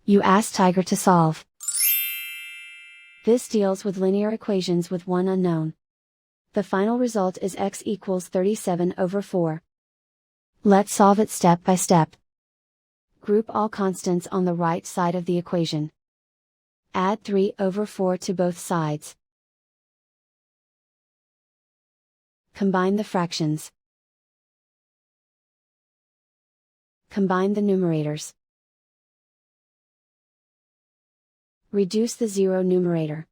You ask Tiger to solve. This deals with linear equations with one unknown. The final result is x equals 37/4. Let's solve it step by step. Group all constants on the right side of the equation. Add 3/4 to both sides. Combine the fractions. Combine the numerators. Reduce the zero numerator.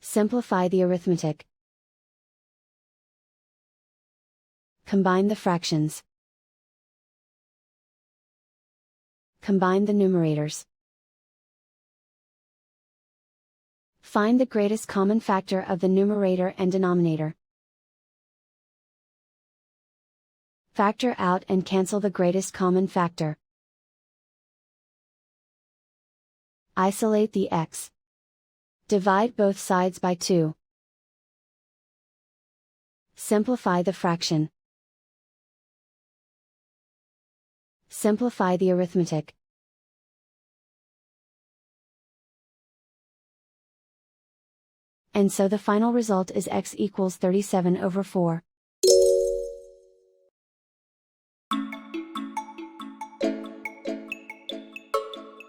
Simplify the arithmetic. Combine the fractions. Combine the numerators. Find the greatest common factor of the numerator and denominator. Factor out and cancel the greatest common factor. Isolate the x. Divide both sides by 2. Simplify the fraction. Simplify the arithmetic. And so the final result is x equals 37/4.